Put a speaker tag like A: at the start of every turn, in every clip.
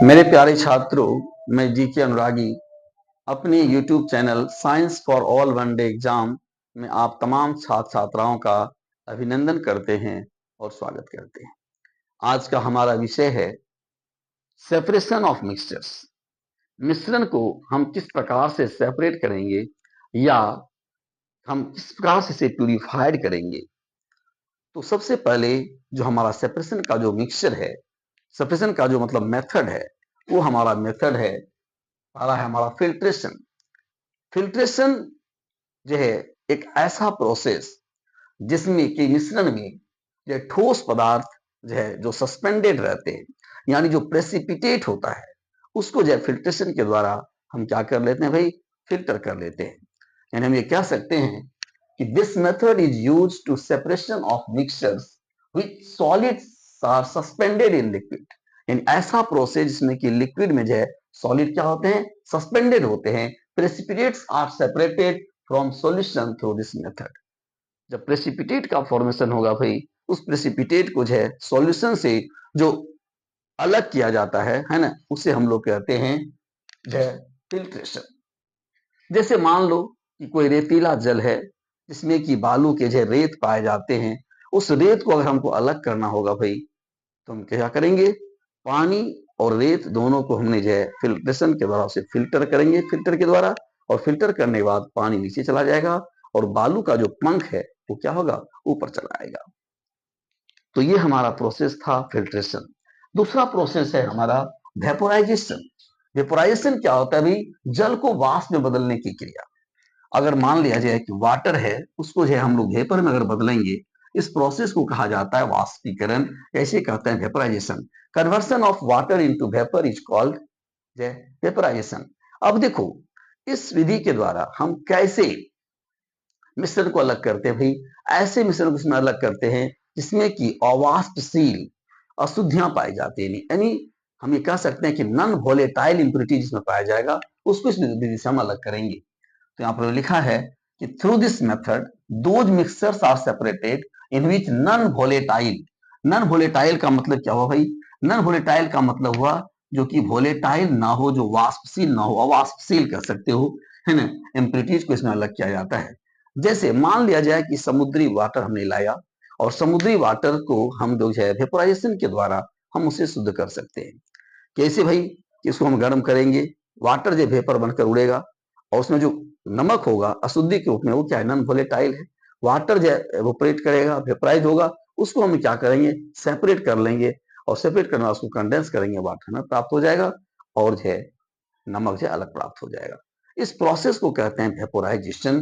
A: मेरे प्यारे छात्रों, मैं जीके अनुरागी अपने YouTube channel science for all one day exam में आप तमाम छात्र छात्राओं का अभिनंदन करते हैं और स्वागत करते हैं। आज का हमारा विषय है सेपरेशन ऑफ मिक्सचर्स। मिश्रण को हम किस प्रकार से सेपरेट करेंगे या हम किस प्रकार से इसे प्यूरिफाइड करेंगे। तो सबसे पहले जो हमारा सेपरेशन का जो मिक्सचर है, सेपरेशन का जो मतलब मेथड है, वो हमारा मेथड है, पहला है हमारा फिल्ट्रेशन। फिल्ट्रेशन जो है एक ऐसा प्रोसेस जिसमें कि मिश्रण में जो ठोस पदार्थ जो है जो सस्पेंडेड रहते हैं, यानी जो प्रेसिपिटेट होता है, उसको जो है फिल्ट्रेशन के द्वारा हम क्या कर लेते हैं भाई, फिल्टर कर लेते हैं। यानी हम ये कह सकते हैं कि this method is use to separation of mixtures which solids are suspended in liquid. यानी ऐसा प्रोसेस जिसमें कि लिक्विड में जो है सॉलिड क्या होते हैं, सस्पेंडेड होते हैं। Precipitates are separated from solution through this method. जब प्रेसिपिटेट का फॉर्मेशन होगा भाई, उस प्रेसिपिटेट को जो है सॉल्यूशन से जो अलग किया जाता है ना, उसे हम लोग कहते हैं जो है फिल्ट्रेशन। जैसे मान लो कि कोई रेतीला जल है जिसमें कि बालू के जो रेत पाए जाते हैं, उस रेत को अगर हमको अलग करना होगा भाई, तो हम क्या करेंगे, पानी और रेत दोनों को हमने जो है फिल्ट्रेशन के द्वारा उसे फिल्टर करेंगे, फिल्टर के द्वारा। और फिल्टर करने के बाद पानी नीचे चला जाएगा और बालू का जो पंख है वो क्या होगा, ऊपर चला आएगा। तो ये हमारा प्रोसेस था फिल्ट्रेशन। दूसरा प्रोसेस है हमारा वेपोराइजेशन। वेपोराइजेशन क्या होता है भाई, जल को वाष्प में बदलने की क्रिया। अगर मान लिया जाए कि वाटर है, उसको जो है हम लोग वेपर में अगर बदलेंगे, इस प्रोसेस को कहा जाता है वाष्पीकरण। कैसे कहते हैं, vaporisation. Conversion of water into vapour is called vaporisation. अब देखो, इस विधि के द्वारा हम कैसे मिश्रण को अलग करते हैं भाई, ऐसे मिश्रण को इसमें अलग करते हैं जिसमें कि अवाष्पशील अशुद्धियां पाई जाती है। यानी हम ये कह सकते हैं कि नॉन वोलेटाइल इंप्योरिटी जिसमें पाया जाएगा, उसको इस विधि से हम अलग करेंगे। तो यहाँ पर लिखा है कि through this method those mixtures are separated in which non volatile. नॉन वोलेटाइल का मतलब क्या हुआ भाई, नॉन वोलेटाइल का मतलब हुआ जो कि वोलेटाइल ना हो, जो वाष्पशील ना हो, अवाष्पशील कह सकते हो, है ना, इम्प्योरिटीज को इसमें अलग किया जाता है। जैसे मान लिया जाए कि समुद्री वाटर हमने लाया और समुद्री वाटर को हम लोग जो है वेपोराइजेशन के द्वारा हम उसे शुद्ध कर सकते हैं। कैसे भाई, कि इसको हम गर्म करेंगे, वाटर जो वेपर बनकर उड़ेगा और उसमें जो नमक होगा अशुद्धि के रूप में, वो क्या है, नॉन वोलेटाइल है। वाटर जो एवोपरेट करेगा, वेपराइज होगा, उसको हम क्या करेंगे, सेपरेट कर लेंगे और सेपरेट करना उसको कंडेंस करेंगे, वाटर में प्राप्त हो जाएगा और जो है नमक जो अलग प्राप्त हो जाएगा। इस प्रोसेस को कहते हैं वेपोराइजेशन।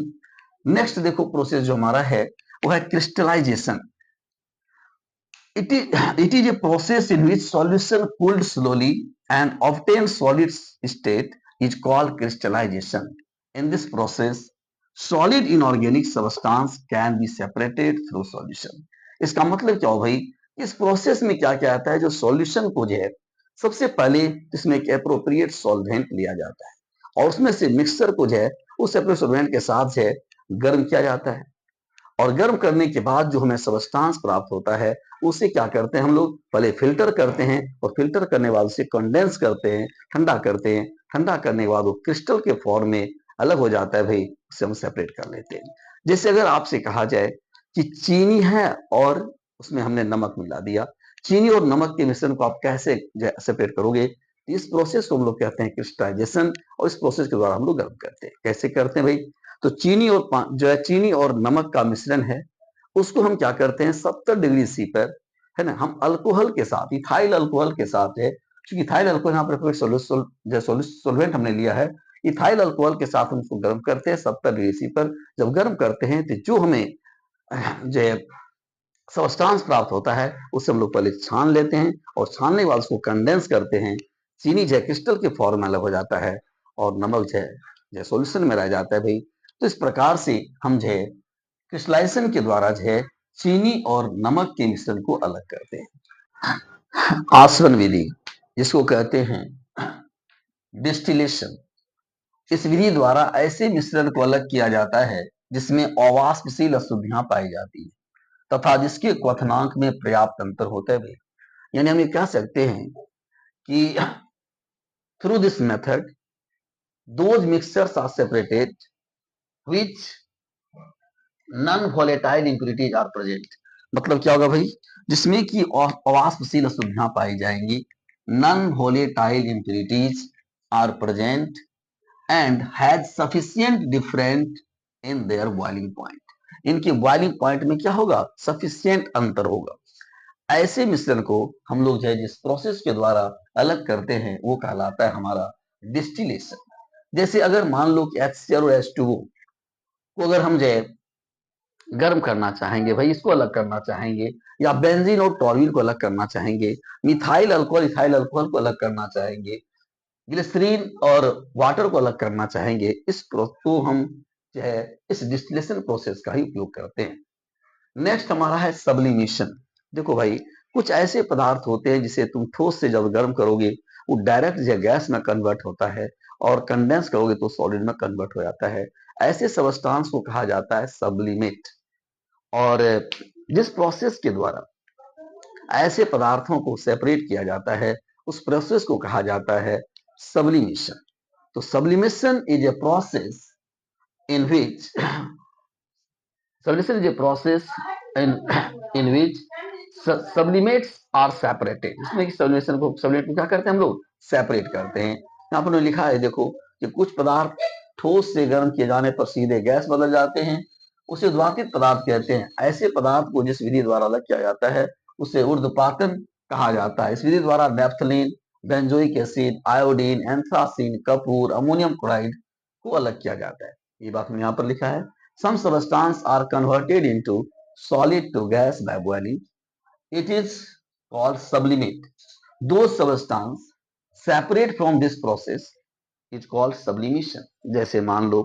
A: नेक्स्ट देखो प्रोसेस जो हमारा है वो है crystallisation. It is a process in which solution cooled slowly and obtained solid state is called crystallization. In this process, solid inorganic substance can be separated through solution. इसका मतलब क्या हो भाई, इस प्रोसेस में क्या क्या आता है, जो सॉल्यूशन को जो है सबसे पहले इसमें एक एप्रोप्रिएट सॉल्वेंट लिया जाता है और उसमें से मिक्सचर को जो है उस एप्रोप्रिएट सॉल्वेंट के साथ जो है गर्म किया जाता है। और गर्म करने के बाद जो हमें सबस्टांस प्राप्त होता है, उसे क्या करते हैं हम लोग, पहले फिल्टर करते हैं और फिल्टर करने के बाद उसे कंडेंस करते हैं, ठंडा करते हैं। ठंडा करने के बाद वो क्रिस्टल के फॉर्म में अलग हो जाता है भाई, उसे हम सेपरेट कर लेते हैं। जैसे अगर आपसे कहा जाए कि चीनी है और उसमें हमने नमक मिला दिया, चीनी और नमक के मिश्रण को आप कैसे सेपरेट करोगे, इस प्रोसेस को हम लोग कहते हैं क्रिस्टलाइजेशन। और इस प्रोसेस के द्वारा हम लोग गर्म करते हैं। कैसे करते हैं भाई, तो चीनी और जो है चीनी और नमक का मिश्रण है, उसको हम क्या करते हैं 70 डिग्री सी पर, है ना, हम अल्कोहल के साथ, इथाइल अल्कोहल के साथ है, क्योंकि इथाइल अल्कोहल यहाँ पर सोल्वेंट हमने लिया है, इथाइल अल्कोहल के साथ हम उसको गर्म करते हैं 70 डिग्री सी पर। जब गर्म करते हैं तो जो हमें जो है सबस्टांस प्राप्त होता है, उससे हम लोग पहले छान लेते हैं और छानने के बाद उसको कंडेंस करते हैं। चीनी जो है क्रिस्टल के फॉर्म में अलग हो जाता है और नमक जो है सोल्यूशन में रह जाता है भाई। तो इस प्रकार से हम जो है क्रिस्टलाइजेशन के द्वारा जो है चीनी और नमक के मिश्रण को अलग करते हैं। आसवन विधि, जिसको कहते हैं डिस्टिलेशन। इस विधि द्वारा ऐसे मिश्रण को अलग किया जाता है जिसमें अवाष्पशील अशुद्धियां पाई जाती है तथा जिसके क्वथनांक में पर्याप्त अंतर होता है भाई। यानी हम ये कह सकते हैं कि Through this method, those mixtures are separated which non volatile impurities are present. मतलब क्या होगा भाई, जिसमें कि अवाष्पशील अशुद्धियां पाई जाएंगी, non volatile impurities are present and has sufficient different in their boiling point. इनके बॉइलिंग पॉइंट में क्या होगा, सफिशिएंट अंतर होगा। ऐसे मिश्रण को हम लोग जो है जिस प्रोसेस के द्वारा अलग करते हैं वो कहलाता है हमारा डिस्टिलेशन। जैसे अगर मान लो कि HCl और H2O को अगर हम जो है गर्म करना चाहेंगे भाई, इसको अलग करना चाहेंगे, या बेंजीन और टॉल्यूल को अलग करना चाहेंगे, मिथाइल अल्कोहल इथाइल अल्कोहल को अलग करना चाहेंगे, ग्लिसरीन और वाटर को अलग करना चाहेंगे, इस को हम जो है इस डिस्टिलेशन प्रोसेस का ही उपयोग करते हैं। नेक्स्ट हमारा है सब्लिमेशन। देखो भाई, कुछ ऐसे पदार्थ होते हैं जिसे तुम ठोस से जब गर्म करोगे वो डायरेक्ट जो गैस में कन्वर्ट होता है, और कंडेंस करोगे तो सॉलिड में कन्वर्ट हो जाता है। ऐसे सबस्टांस को कहा जाता है सब्लिमेट। और जिस प्रोसेस के द्वारा ऐसे पदार्थों को सेपरेट किया जाता है उस प्रोसेस को कहा जाता है सब्लिमेशन। तो sublimation is a process in which sublimation is a process in which sublimates are separated. जिसमें कि सब्लिमेट को क्या करते हैं हम लोग, सेपरेट करते हैं। यहाँ पर लिखा है देखो कि कुछ पदार्थ ठोस से गर्म किए जाने पर सीधे गैस बदल जाते हैं, उसे उद्वातित पदार्थ कहते हैं। ऐसे पदार्थ को जिस विधि द्वारा अलग किया जाता है उसे ऊर्ध्वपातन कहा जाता है। इस विधि द्वारा naphthalene, benzoic acid, iodine, anthracene, Kapoor, ammonium chloride को अलग किया जाता है। ये बात मैंने यहाँ पर लिखा है। Some substances are converted into solid to gas by boiling. It is called sublimate. Those substances separate from this process is called sublimation. जैसे मान लो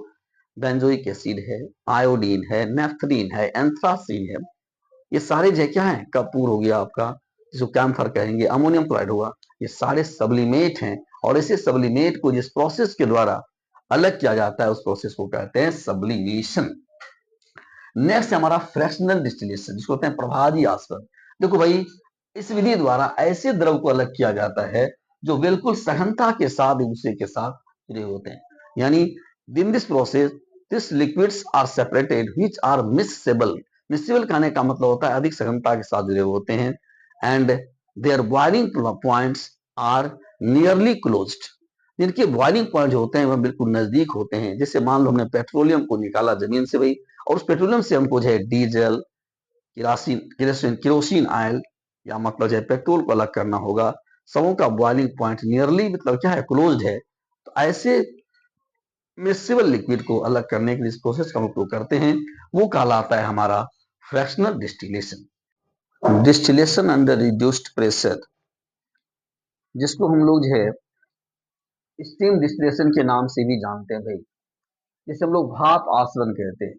A: बेंजोइक एसिड है, आयोडीन है, नेफ्थलीन है, एंथ्रासीन है, ये सारे जो क्या है, कपूर हो गया आपका, जिसको कैम्फर कहेंगे, अमोनियम क्लोराइड हुआ, ये सारे सब्लिमेट हैं। और इसे सब्लिमेट को जिस प्रोसेस के द्वारा अलग किया जाता है उस प्रोसेस को कहते हैं सब्लिमेशन। नेक्स्ट हमारा फ्रैक्शनल डिस्टिलेशन, जिसको कहते हैं प्रभावी आस्वाद। देखो भाई, इस विधि द्वारा ऐसे द्रव को अलग किया जाता है जो बिल्कुल सघनता के साथ एक दूसरे के साथ जुड़े होते हैं। यानी in this process this liquids are separated which are miscible. Miscible कहने का मतलब होता है अधिक सघनता के साथ जुड़े होते हैं। And their boiling points are nearly closed. जिनके बॉइलिंग पॉइंट जो होते हैं वह बिल्कुल नजदीक होते हैं। जैसे मान लो हमने पेट्रोलियम को निकाला जमीन से भाई, और उस पेट्रोलियम से हमको जो है डीजल, केरोसिन ऑयल या मतलब जो है पेट्रोल को अलग करना होगा, सबों का बॉइलिंग पॉइंट नियरली मतलब क्या है, क्लोज्ड है। तो ऐसे मिक्सेबल लिक्विड को अलग करने के लिए इस प्रोसेस का उपयोग करते हैं, वो कहलाता है हमारा fractional distillation. Distillation under reduced pressure, जिसको हम लोग जो है स्टीम डिस्टिलेशन के नाम से भी जानते हैं भाई, जिसे हम लोग भाप आसवन कहते हैं।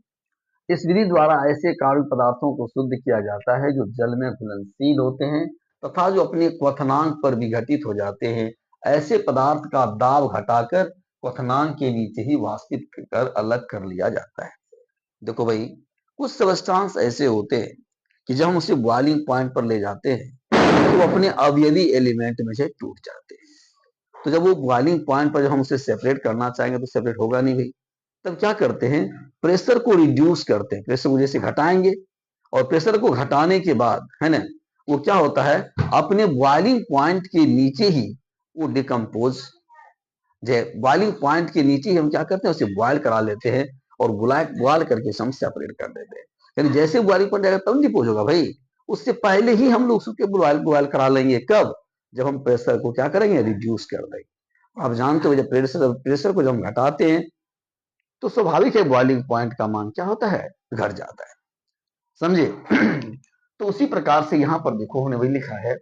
A: इस विधि द्वारा ऐसे कार्बनिक पदार्थों को शुद्ध किया जाता है जो जल में घुलनशील होते हैं तथा जो अपने क्वथनांक पर विघटित हो जाते हैं। ऐसे पदार्थ का दाब घटाकर क्वथनांक के नीचे ही वाष्पित कर अलग कर लिया जाता है। देखो भाई, कुछ सबस्टांस ऐसे होते हैं कि जब हम उसे बॉइलिंग पॉइंट पर ले जाते हैं तो अपने अवयवी एलिमेंट में से टूट जाते हैं। तो जब वो बॉइलिंग पॉइंट पर जब हम उसे सेपरेट करना चाहेंगे तो सेपरेट होगा नहीं भाई। तब क्या करते हैं, प्रेशर को रिड्यूस करते हैं, प्रेशर को जैसे घटाएंगे, और प्रेशर को घटाने के बाद है ना वो क्या होता है, अपने बॉइलिंग पॉइंट के नीचे ही वो डिकम्पोज, बॉइलिंग पॉइंट के नीचे ही हम क्या करते हैं उसे बॉयल करा लेते हैं, और बॉयल करके हम सेपरेट कर देते हैं। यानी जैसे बॉइलिंग पॉइंट आएगा तब डिपोज होगा भाई, उससे पहले ही हम लोग उसके बॉयल करा लेंगे। कब, जब हम प्रेशर को क्या करेंगे, रिड्यूस कर देंगे। आप जानते हो जब प्रेशर को जब हम घटाते हैं तो स्वाभाविक है बॉइलिंग पॉइंट का मान क्या होता है, घट जाता है। समझे? तो उसी प्रकार से यहां पर देखो हमने वही लिखा है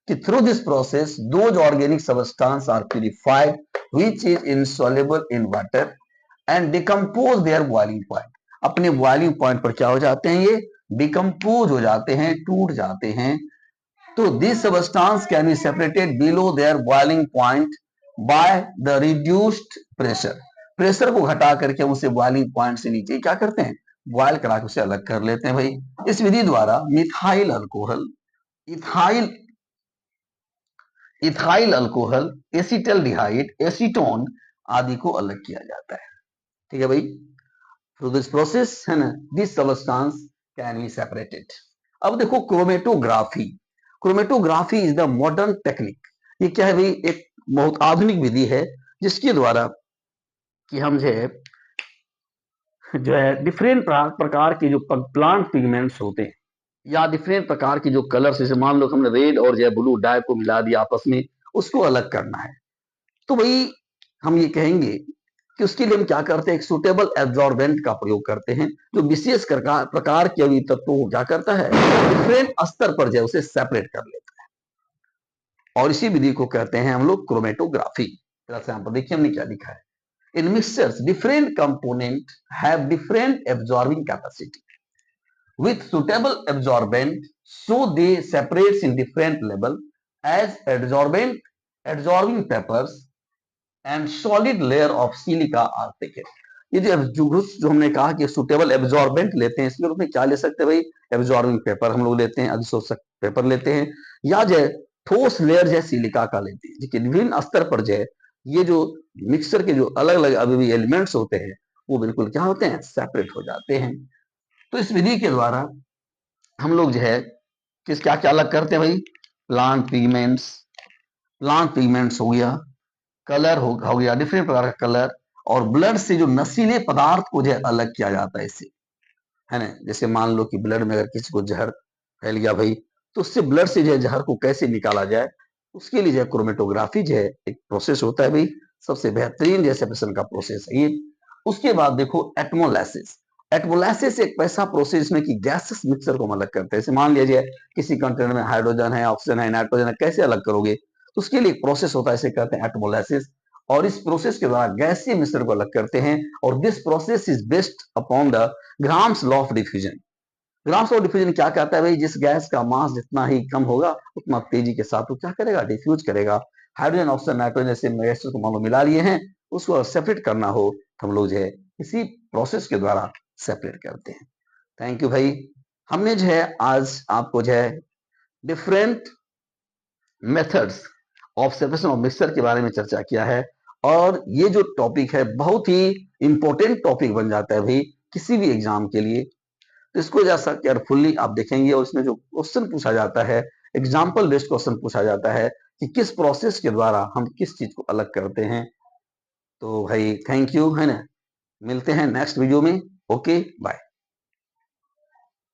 A: कि through this process those organic substance are purified which is insoluble in water and decompose their boiling point. अपने बॉइलिंग पॉइंट पर क्या हो जाते हैं, ये डिकम्पोज हो जाते हैं, टूट जाते हैं। तो this substance can be separated below there boiling point by the reduced pressure. Pressure को घटा करके हम उसे बॉइलिंग पॉइंट से नीचे क्या करते हैं, बॉयल करा के उसे अलग कर लेते हैं भाई। इस विधि द्वारा methyl alcohol, ethyl ethyl alcohol, acetaldehyde, acetone आदि को अलग किया जाता है। ठीक है भाई, थ्रू दिस प्रोसेस है ना, this substance can be separated. अब देखो chromatography. Chromatography is the modern technique. ये क्या है भाई, एक बहुत आधुनिक विधि है जिसके द्वारा कि हम जो है डिफरेंट प्रकार के जो प्लांट पिगमेंट्स होते हैं या डिफरेंट प्रकार की जो कलर्स, जैसे मान लो हमने रेड और जो है ब्लू डाई को मिला दिया आपस में, उसको अलग करना है, तो भाई हम ये कहेंगे कि उसके लिए हम क्या करते हैं, एक सुटेबल एब्जॉर्बेंट का प्रयोग करते हैं जो विशेष प्रकार के अवयवी तत्वों को क्या करता है, डिफरेंट स्तर पर जो है उसे सेपरेट कर लेता है, और इसी विधि को कहते हैं हम लोग क्रोमेटोग्राफी। देखिए हमने क्या लिखा है, in mixtures different component have different absorbing capacity with suitable absorbent, so they separates in different level as absorbing peppers and solid layer of silica are taken। ये जो हमने कहा कि सुटेबल एब्जॉर्बेंट लेते हैं, इसमें उसमें क्या ले सकते हैं भाई, एब्जॉर्बिंग पेपर हम लोग लेते हैं, अधिशोषक पेपर लेते हैं, या जो ठोस लेयर जो सिलिका का लेते हैं, जिसके विभिन्न स्तर पर जो है ये जो मिक्सचर के जो अलग अलग अभी एलिमेंट्स होते हैं वो बिल्कुल क्या होते हैं, सेपरेट हो जाते हैं। तो इस विधि के द्वारा हम लोग जो है किस क्या क्या अलग करते हैं भाई, प्लांट पिगमेंट्स हो गया, कलर हो गया, डिफरेंट प्रकार का कलर, और ब्लड से जो नशीले पदार्थ को जो है अलग किया जाता है इससे, है ना। जैसे मान लो कि ब्लड में अगर किसी को जहर फैल गया भाई, तो उससे ब्लड से जो है जहर को कैसे निकाला जाए, उसके लिए जो है क्रोमेटोग्राफी जो है एक प्रोसेस होता है भाई, सबसे बेहतरीन जैसे सेपरेशन का प्रोसेस है ये। उसके बाद देखो एटमोलाइसिस। एटमोलाइसिस एक ऐसा प्रोसेस में कि गैसेस मिक्सर को हम अलग करते हैं। जैसे मान लीजिए किसी कंटेनर में हाइड्रोजन है, ऑक्सीजन है, नाइट्रोजन है, कैसे अलग करोगे, तो उसके लिए एक प्रोसेस होता है, इसे कहते हैं एटमोलाइसिस। और इस प्रोसेस के द्वारा गैसीय मिश्रण को अलग करते हैं, और this process is based upon the grams law of diffusion. Grams law of diffusion क्या कहता है भाई, जिस गैस का मास जितना ही कम होगा उतना तेजी के साथ वो क्या करेगा, डिफ्यूज करेगा। हाइड्रोजन, ऑक्सीजन, नाइट्रोजन जैसे गैसेस को मान लो मिला लिए हैं, उसको सेपरेट करना हो तो हम लोग जो है इसी प्रोसेस के द्वारा सेपरेट करते हैं। थैंक यू भाई। हमने जो है आज आपको जो है different methods of separation of mixture के बारे में चर्चा किया है, और ये जो टॉपिक है बहुत ही इंपॉर्टेंट टॉपिक बन जाता है भाई किसी भी एग्जाम के लिए। तो इसको जैसा केयरफुल्ली आप देखेंगे, और इसमें जो क्वेश्चन पूछा जाता है, एग्जाम्पल बेस्ड क्वेश्चन पूछा जाता है कि किस प्रोसेस के द्वारा हम किस चीज को अलग करते हैं। तो भाई थैंक यू, है ना, मिलते हैं नेक्स्ट वीडियो में। Okay bye.